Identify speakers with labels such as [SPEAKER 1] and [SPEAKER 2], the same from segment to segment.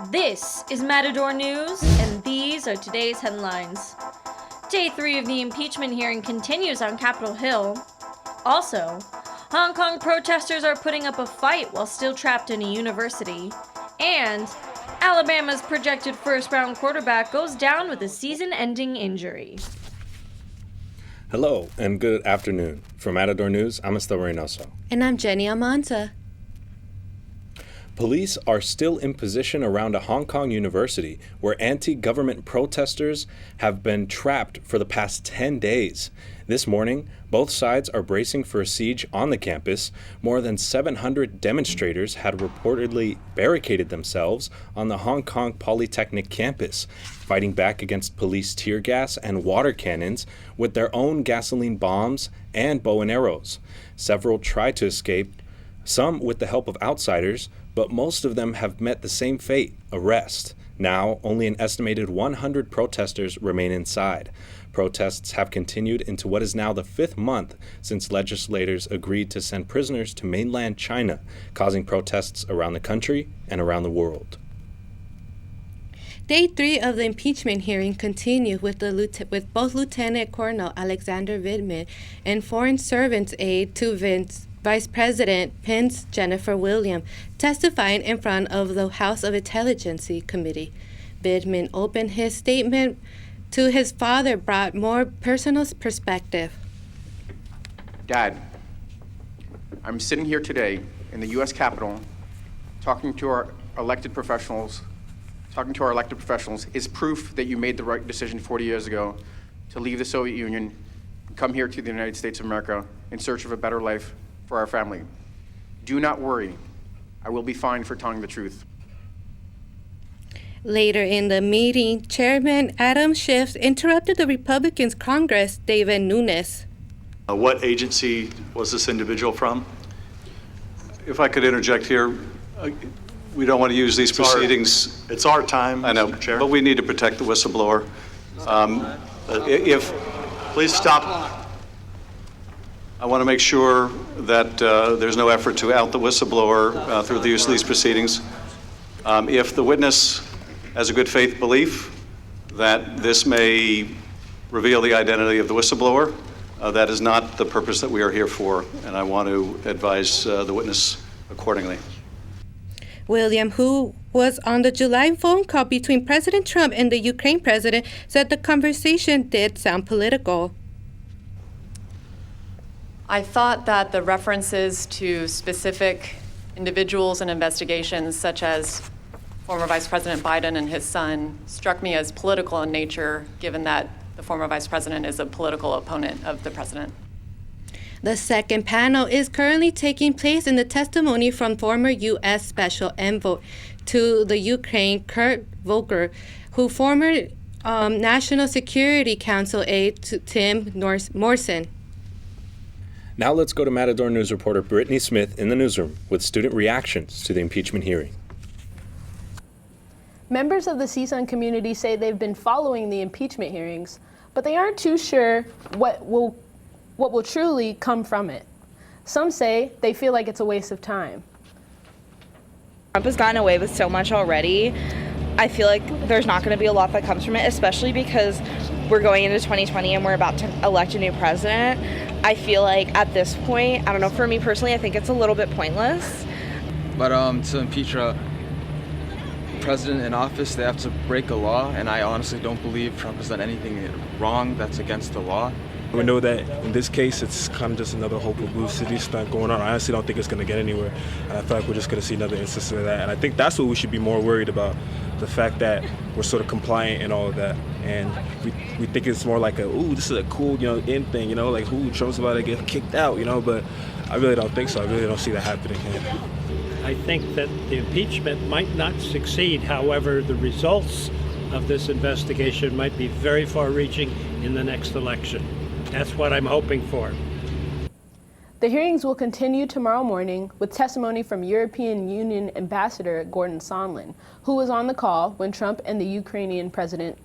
[SPEAKER 1] This is Matador News, and these are today's headlines. Day 3 of the impeachment hearing continues on Capitol Hill. Also, Hong Kong protesters are putting up a fight while still trapped in a university. And Alabama's projected first-round quarterback goes down with a season-ending injury.
[SPEAKER 2] Hello, and good afternoon. For Matador News, I'm Esteban Reynoso.
[SPEAKER 3] And I'm Jenny Almanza.
[SPEAKER 2] Police are still in position around a Hong Kong university where anti-government protesters have been trapped for the past 10 days. This morning, both sides are bracing for a siege on the campus. More than 700 demonstrators had reportedly barricaded themselves on the Hong Kong Polytechnic campus, fighting back against police tear gas and water cannons with their own gasoline bombs and bow and arrows. Several tried to escape, some with the help of outsiders, but most of them have met the same fate, arrest. Now, only an estimated 100 protesters remain inside. Protests have continued into what is now the 5th month since legislators agreed to send prisoners to mainland China, causing protests around the country and around the world.
[SPEAKER 3] Day 3 of the impeachment hearing continued with both Lieutenant Colonel Alexander Vindman and Foreign Service Aide to Vice President Pence Jennifer Williams testifying in front of the House of Intelligence Committee. Vindman opened his statement to his father, brought more personal perspective.
[SPEAKER 4] Dad, I'm sitting here today in the U.S. Capitol talking to our elected professionals is proof that you made the right decision 40 years ago to leave the Soviet Union and come here to the United States of America in search of a better life for our family. Do not worry. I will be fine for telling the truth.
[SPEAKER 3] Later in the meeting, Chairman Adam Schiff interrupted the Republicans' Congress, David Nunes.
[SPEAKER 5] What agency was this individual from? If I could interject here, we don't want to use these proceedings.
[SPEAKER 6] It's our time,
[SPEAKER 5] I know,
[SPEAKER 6] Mr. Chair.
[SPEAKER 5] but we need to protect the whistleblower.
[SPEAKER 6] Please stop.
[SPEAKER 5] I want to make sure that there's no effort to out the whistleblower through the use of these proceedings. If the witness has a good faith belief that this may reveal the identity of the whistleblower, that is not the purpose that we are here for, and I want to advise the witness accordingly.
[SPEAKER 3] William, who was on the July phone call between President Trump and the Ukraine president, said the conversation did sound political.
[SPEAKER 7] I thought that the references to specific individuals and investigations, such as former Vice President Biden and his son, struck me as political in nature, given that the former Vice President is a political opponent of the president.
[SPEAKER 3] The second panel is currently taking place in the testimony from former U.S. Special Envoy to the Ukraine, Kurt Volker, who former National Security Council aide to Tim Morrison.
[SPEAKER 2] Now let's go to Matador News reporter Brittany Smith in the newsroom with student reactions to the impeachment hearing.
[SPEAKER 8] Members of the CSUN community say they've been following the impeachment hearings, but they aren't too sure what will truly come from it. Some say they feel like it's a waste of time.
[SPEAKER 9] Trump has gotten away with so much already. I feel like there's not going to be a lot that comes from it, especially because we're going into 2020 and we're about to elect a new president. I feel like at this point, I don't know, for me personally, I think it's a little bit pointless.
[SPEAKER 10] But to impeach a president in office, they have to break a law, and I honestly don't believe Trump has done anything wrong that's against the law.
[SPEAKER 11] We know that in this case, it's kind of just another Hope of Blue City stunt going on. I honestly don't think it's going to get anywhere, and I feel like we're just going to see another instance of that. And I think that's what we should be more worried about, the fact that we're sort of compliant and all of that. And we think it's more like this is a cool, in thing, like, Trump's about to get kicked out, but I really don't think so. I really don't see that happening here.
[SPEAKER 12] I think that the impeachment might not succeed. However, the results of this investigation might be very far-reaching in the next election. That's what I'm hoping for.
[SPEAKER 8] The hearings will continue tomorrow morning with testimony from European Union Ambassador Gordon Sondland, who was on the call when Trump and the Ukrainian president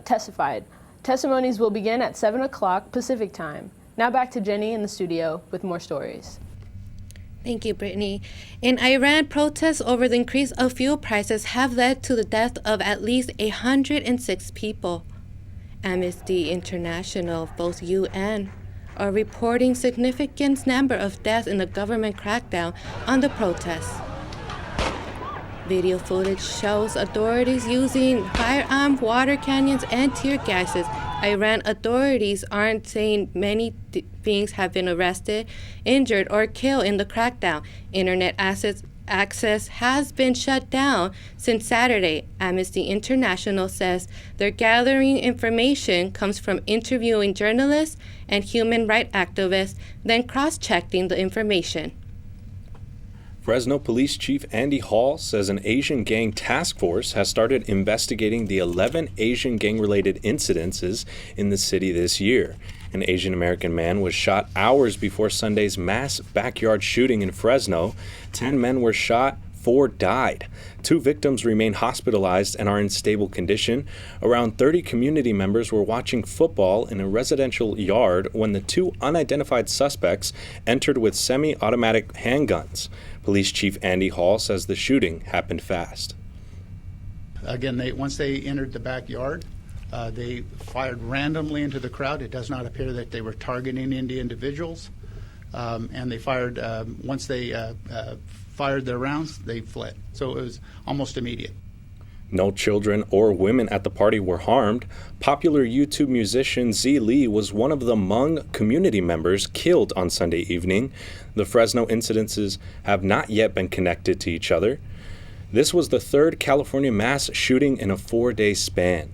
[SPEAKER 8] testified. Testimonies will begin at 7 o'clock Pacific time. Now back to Jenny in the studio with more stories.
[SPEAKER 3] Thank you, Brittany. In Iran, protests over the increase of fuel prices have led to the death of at least 106 people. Amnesty International, both UN, are reporting significant number of deaths in the government crackdown on the protests. Video footage shows authorities using firearms, water cannons, and tear gases. Iran authorities aren't saying many beings have been arrested, injured, or killed in the crackdown. Internet access has been shut down since Saturday. Amnesty International says their gathering information comes from interviewing journalists and human rights activists, then cross-checking the information.
[SPEAKER 2] Fresno Police Chief Andy Hall says an Asian gang task force has started investigating the 11 Asian gang-related incidences in the city this year. An Asian American man was shot hours before Sunday's mass backyard shooting in Fresno. 10 men were shot, 4 died. 2 victims remain hospitalized and are in stable condition. Around 30 community members were watching football in a residential yard when the 2 unidentified suspects entered with semi-automatic handguns. Police Chief Andy Hall says the shooting happened fast.
[SPEAKER 13] Again, once they entered the backyard, they fired randomly into the crowd. It does not appear that they were targeting any individuals. And they fired, once they fired their rounds, they fled. So it was almost immediate.
[SPEAKER 2] No children or women at the party were harmed. Popular YouTube musician Z Lee was one of the Hmong community members killed on Sunday evening. The Fresno incidences have not yet been connected to each other. This was the 3rd California mass shooting in a 4-day span.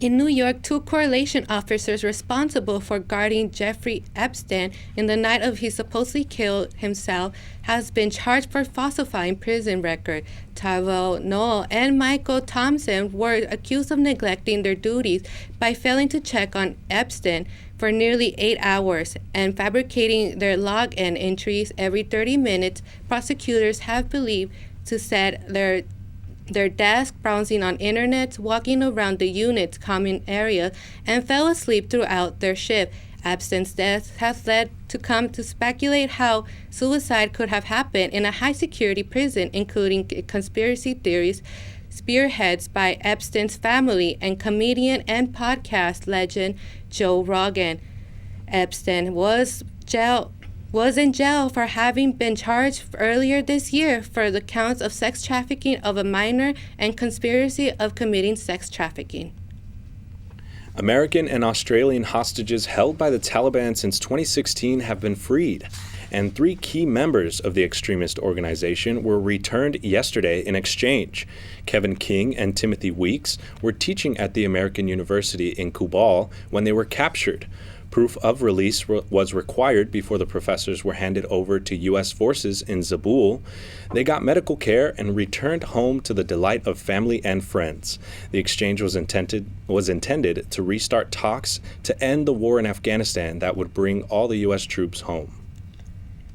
[SPEAKER 3] In New York, 2 correlation officers responsible for guarding Jeffrey Epstein in the night of he supposedly killed himself has been charged for falsifying prison record. Tyrell Noel and Michael Thompson were accused of neglecting their duties by failing to check on Epstein for nearly 8 hours and fabricating their log-in entries every 30 minutes. Prosecutors have believed to set their desk, browsing on internet, walking around the unit's common area, and fell asleep throughout their shift. Epstein's death has led to come to speculate how suicide could have happened in a high-security prison, including conspiracy theories spearheads by Epstein's family and comedian and podcast legend Joe Rogan. Epstein was in jail for having been charged earlier this year for the counts of sex trafficking of a minor and conspiracy of committing sex trafficking.
[SPEAKER 2] American and Australian hostages held by the Taliban since 2016 have been freed, and 3 key members of the extremist organization were returned yesterday in exchange. Kevin King and Timothy Weeks were teaching at the American University in Kubal when they were captured. Proof of release was required before the professors were handed over to U.S. forces in Zabul. They got medical care and returned home to the delight of family and friends. The exchange was intended to restart talks to end the war in Afghanistan that would bring all the U.S. troops home.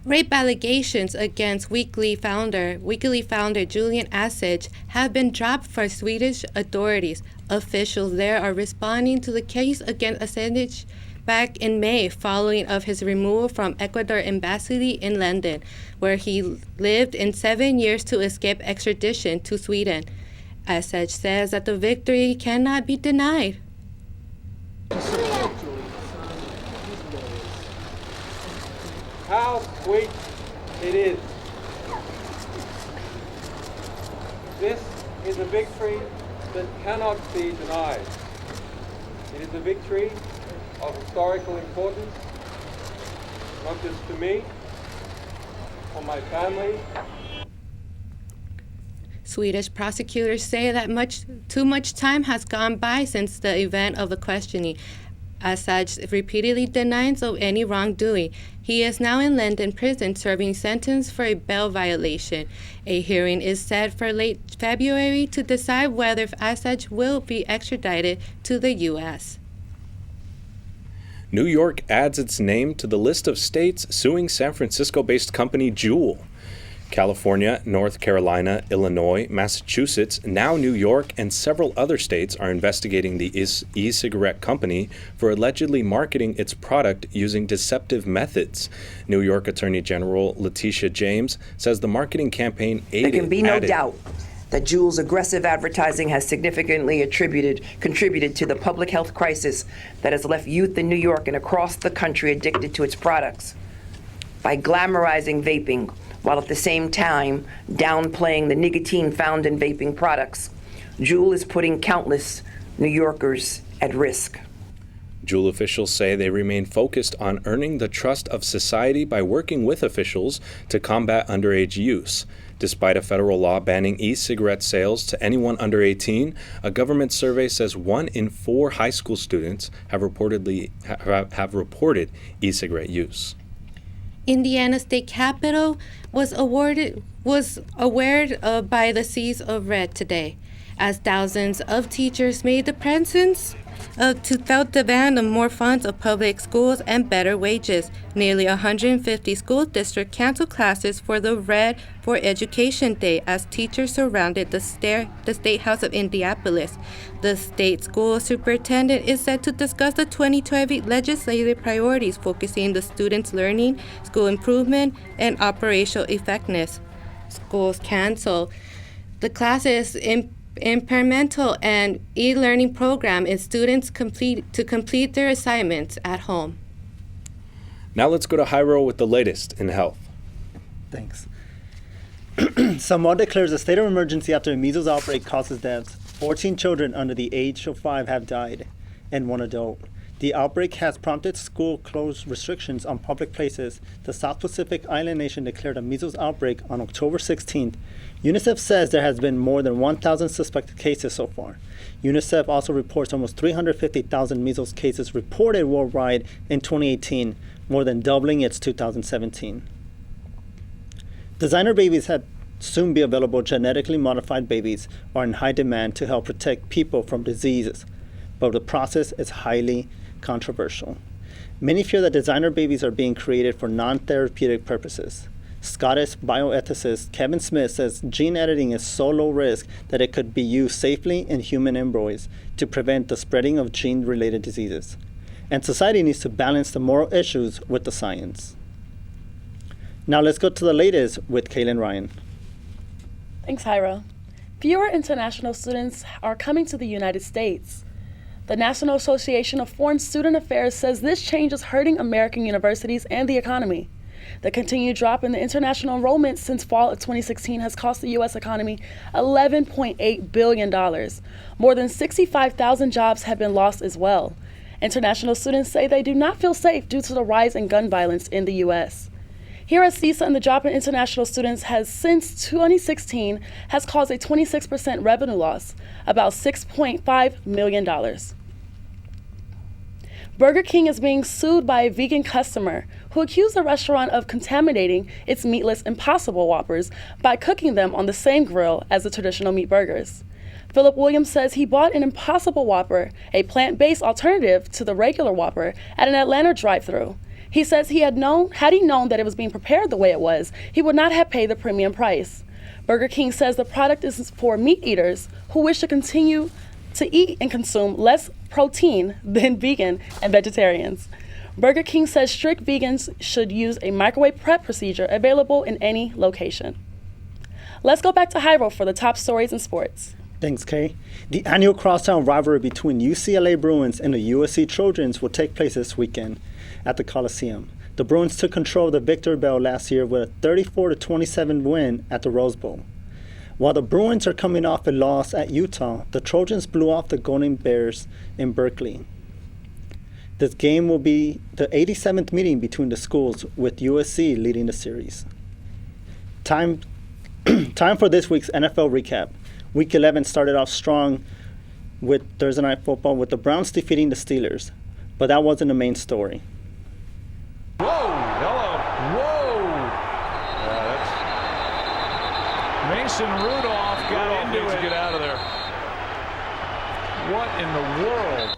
[SPEAKER 3] Rape allegations against Wikileaks founder Julian Assange have been dropped for Swedish authorities. Officials there are responding to the case against Assange back in May, following of his removal from Ecuador embassy in London, where he lived in 7 years to escape extradition to Sweden. Assange says that the victory cannot be denied.
[SPEAKER 14] How sweet it is. This is a victory that cannot be denied. It is a victory of historical importance, not just to me, for my family.
[SPEAKER 3] Swedish prosecutors say that too much time has gone by since the event of the questioning. Assange repeatedly denies of any wrongdoing. He is now in London prison serving sentence for a bail violation. A hearing is set for late February to decide whether Assange will be extradited to the U.S.
[SPEAKER 2] New York adds its name to the list of states suing San Francisco-based company Juul. California, North Carolina, Illinois, Massachusetts, now New York, and several other states are investigating the e-cigarette company for allegedly marketing its product using deceptive methods. New York Attorney General Letitia James says the marketing campaign aided.
[SPEAKER 15] There can be no doubt that Juul's aggressive advertising has significantly contributed to the public health crisis that has left youth in New York and across the country addicted to its products. By glamorizing vaping, while at the same time downplaying the nicotine found in vaping products, Juul is putting countless New Yorkers at risk.
[SPEAKER 2] Juul officials say they remain focused on earning the trust of society by working with officials to combat underage use. Despite a federal law banning e-cigarette sales to anyone under 18, a government survey says 1 in 4 high school students have reported e-cigarette use.
[SPEAKER 3] Indiana State Capitol was awarded by the Seas of Red today, as thousands of teachers made the presence to felt demand of more funds of public schools and better wages. Nearly 150 school districts canceled classes for the Red for Education Day as teachers surrounded the State House of Indianapolis. The state school superintendent is set to discuss the 2020 legislative priorities focusing on students' learning, school improvement, and operational effectiveness. Schools cancel the classes experimental and e-learning program is students complete their assignments at home.
[SPEAKER 2] Now let's go to Jairo with the latest in health.
[SPEAKER 6] Thanks. Samoa declares a state of emergency after a measles outbreak causes deaths. 14 children under the age of 5 have died, and 1 adult. The outbreak has prompted school closed restrictions on public places. The South Pacific island nation declared a measles outbreak on October 16th. UNICEF says there has been more than 1,000 suspected cases so far. UNICEF also reports almost 350,000 measles cases reported worldwide in 2018, more than doubling its 2017. Designer babies have soon be available. Genetically modified babies are in high demand to help protect people from diseases, but the process is highly controversial. Many fear that designer babies are being created for non-therapeutic purposes. Scottish bioethicist Kevin Smith says gene editing is so low risk that it could be used safely in human embryos to prevent the spreading of gene-related diseases. And society needs to balance the moral issues with the science. Now let's go to the latest with Kaelyn Ryan.
[SPEAKER 16] Thanks, Jairo. Fewer international students are coming to the United States. The National Association of Foreign Student Affairs says this change is hurting American universities and the economy. The continued drop in the international enrollment since fall of 2016 has cost the U.S. economy $11.8 billion. More than 65,000 jobs have been lost as well. International students say they do not feel safe due to the rise in gun violence in the U.S. Here at CSUN, the drop in international students has since 2016 has caused a 26% revenue loss, about $6.5 million. Burger King is being sued by a vegan customer who accused the restaurant of contaminating its meatless Impossible Whoppers by cooking them on the same grill as the traditional meat burgers. Philip Williams says he bought an Impossible Whopper, a plant-based alternative to the regular Whopper, at an Atlanta drive-thru. He says had he known that it was being prepared the way it was, he would not have paid the premium price. Burger King says the product is for meat eaters who wish to continue to eat and consume less protein than vegan and vegetarians. Burger King says strict vegans should use a microwave prep procedure available in any location. Let's go back to Jairo for the top stories in sports.
[SPEAKER 6] Thanks, Kay. The annual crosstown rivalry between UCLA Bruins and the USC Trojans will take place this weekend at the Coliseum. The Bruins took control of the Victor Bell last year with a 34-27 win at the Rose Bowl. While the Bruins are coming off a loss at Utah, the Trojans blew off the Golden Bears in Berkeley. This game will be the 87th meeting between the schools, with USC leading the series. Time for this week's NFL recap. Week 11 started off strong with Thursday Night Football, with the Browns defeating the Steelers, but that wasn't the main story.
[SPEAKER 17] Whoa! Hello! Whoa! Mason Rudolph got into it. Get out of there. What in the world?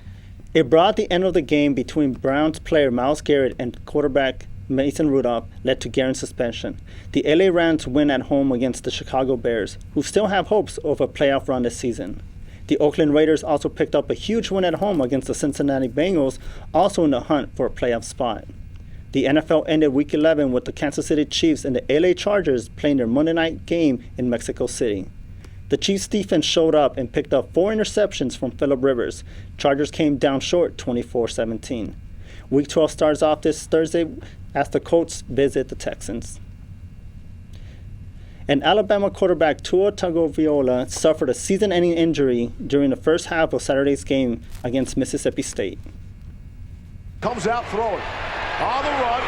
[SPEAKER 6] It brought the end of the game between Browns player Myles Garrett and quarterback Mason Rudolph led to Guerin's suspension. The LA Rams win at home against the Chicago Bears, who still have hopes of a playoff run this season. The Oakland Raiders also picked up a huge win at home against the Cincinnati Bengals, also in the hunt for a playoff spot. The NFL ended Week 11 with the Kansas City Chiefs and the LA Chargers playing their Monday night game in Mexico City. The Chiefs defense showed up and picked up 4 interceptions from Phillip Rivers. Chargers came down short 24-17. Week 12 starts off this Thursday as the Colts visit the Texans. And Alabama quarterback Tua Tagovailoa suffered a season-ending injury during the first half of Saturday's game against Mississippi State.
[SPEAKER 18] Comes out throwing. On the run.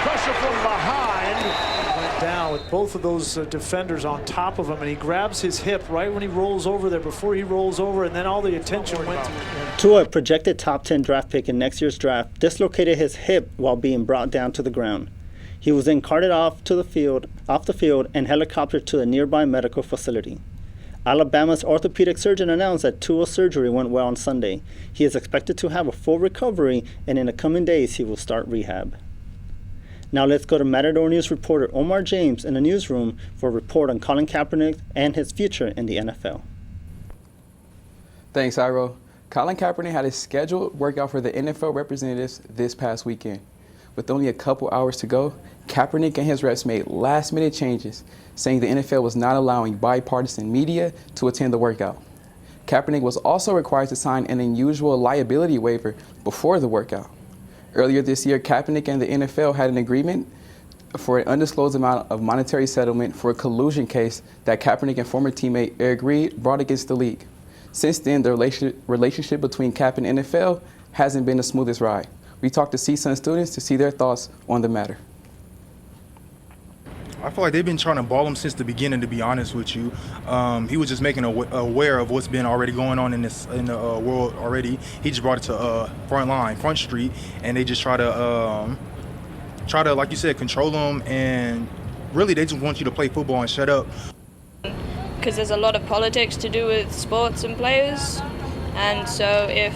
[SPEAKER 18] Pressure from behind. Went down with both of those defenders on top of him, and he grabs his hip right when he rolls over there, before he rolls over, and then all the attention went to him.
[SPEAKER 6] Tua, a projected top 10 draft pick in next year's draft, dislocated his hip while being brought down to the ground. He was then carted off the field, and helicoptered to a nearby medical facility. Alabama's orthopedic surgeon announced that Tua's surgery went well on Sunday. He is expected to have a full recovery, and in the coming days he will start rehab. Now let's go to Matador News reporter Omar James in the newsroom for a report on Colin Kaepernick and his future in the NFL.
[SPEAKER 19] Thanks, Jairo. Colin Kaepernick had a scheduled workout for the NFL representatives this past weekend. With only a couple hours to go, Kaepernick and his reps made last-minute changes, saying the NFL was not allowing bipartisan media to attend the workout. Kaepernick was also required to sign an unusual liability waiver before the workout. Earlier this year, Kaepernick and the NFL had an agreement for an undisclosed amount of monetary settlement for a collusion case that Kaepernick and former teammate Eric Reid brought against the league. Since then, the relationship between Cap and NFL hasn't been the smoothest ride. We talked to CSUN students to see their thoughts on the matter.
[SPEAKER 20] I feel like they've been trying to ball him since the beginning, to be honest with you. He was just making aware of what's been already going on in the world already. He just brought it to Front Street, and they just try to, like you said, control him. And really, they just want you to play football and shut up.
[SPEAKER 21] Because there's a lot of politics to do with sports and players, and so if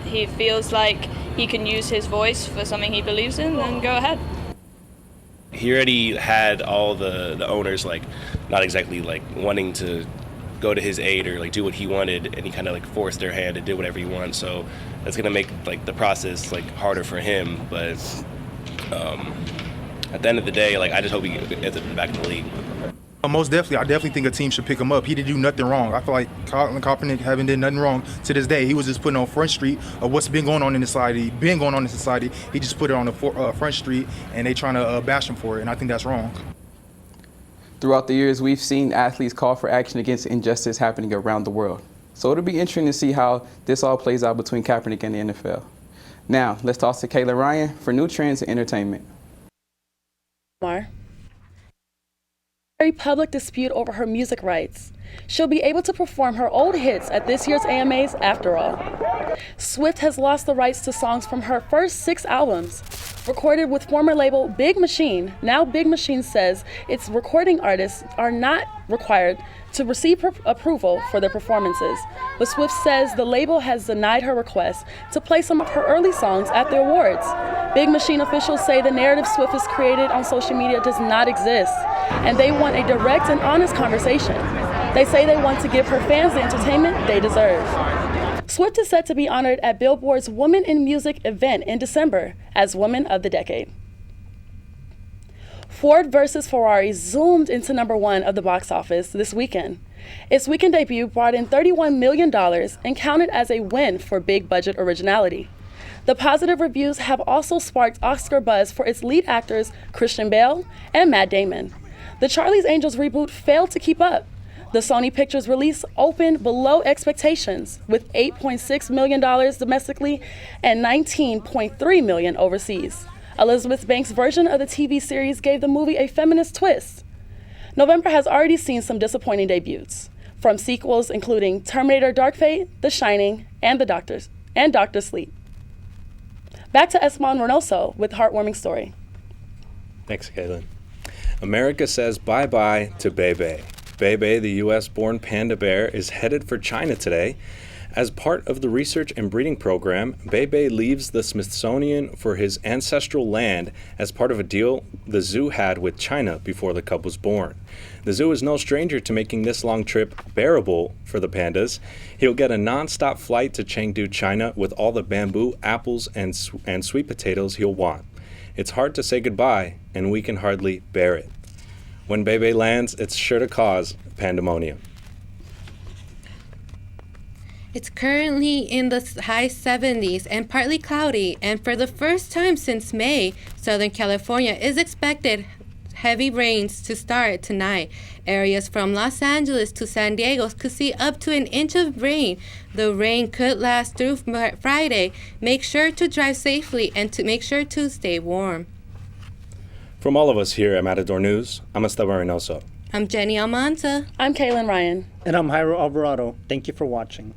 [SPEAKER 21] he feels like he can use his voice for something he believes in, then go ahead.
[SPEAKER 22] He already had all the owners not exactly wanting to go to his aid or do what he wanted, and he kind of forced their hand and did whatever he wants. So that's gonna make the process harder for him. But at the end of the day, I just hope he ends up back in the league.
[SPEAKER 20] Most definitely, I definitely think a team should pick him up. He didn't do nothing wrong. I feel like Colin Kaepernick haven't done nothing wrong to this day. He was just putting on Front Street of what's been going on in society. He just put it on the Front Street, and they trying to bash him for it, and I think that's wrong.
[SPEAKER 19] Throughout the years, we've seen athletes call for action against injustice happening around the world. So it'll be interesting to see how this all plays out between Kaepernick and the NFL. Now, let's toss to Kaelyn Ryan for new trends in entertainment.
[SPEAKER 16] Public dispute over her music rights. She'll be able to perform her old hits at this year's AMAs after all. Swift has lost the rights to songs from her first 6 albums. Recorded with former label Big Machine, now Big Machine says its recording artists are not required to receive approval for their performances. But Swift says the label has denied her request to play some of her early songs at the awards. Big Machine officials say the narrative Swift has created on social media does not exist, and they want a direct and honest conversation. They say they want to give her fans the entertainment they deserve. Swift is set to be honored at Billboard's Women in Music event in December as Woman of the Decade. Ford vs. Ferrari zoomed into #1 of the box office this weekend. Its weekend debut brought in $31 million and counted as a win for big budget originality. The positive reviews have also sparked Oscar buzz for its lead actors Christian Bale and Matt Damon. The Charlie's Angels reboot failed to keep up. The Sony Pictures release opened below expectations with $8.6 million domestically and $19.3 million overseas. Elizabeth Banks' version of the TV series gave the movie a feminist twist. November has already seen some disappointing debuts, from sequels including Terminator Dark Fate, The Shining, and Dr. Sleep. Back to Esteban Reynoso with Heartwarming Story.
[SPEAKER 2] Thanks, Kaelyn. America says bye-bye to Bebe. Bebe, the U.S.-born panda bear, is headed for China today As part of the research and breeding program, Bebe leaves the Smithsonian for his ancestral land as part of a deal the zoo had with China before the cub was born. The zoo is no stranger to making this long trip bearable for the pandas. He'll get a non-stop flight to Chengdu, China with all the bamboo, apples, and sweet potatoes he'll want. It's hard to say goodbye, and we can hardly bear it. When Bebe lands, it's sure to cause pandemonium.
[SPEAKER 3] It's currently in the high 70s and partly cloudy, and for the first time since May, Southern California is expected heavy rains to start tonight. Areas from Los Angeles to San Diego could see up to an inch of rain. The rain could last through Friday. Make sure to drive safely and to make sure to stay warm.
[SPEAKER 2] From all of us here at Matador News, I'm Esteban Reynoso.
[SPEAKER 3] I'm Jenny Almanza.
[SPEAKER 16] I'm Kaelyn Ryan.
[SPEAKER 6] And I'm Jairo Alvarado. Thank you for watching.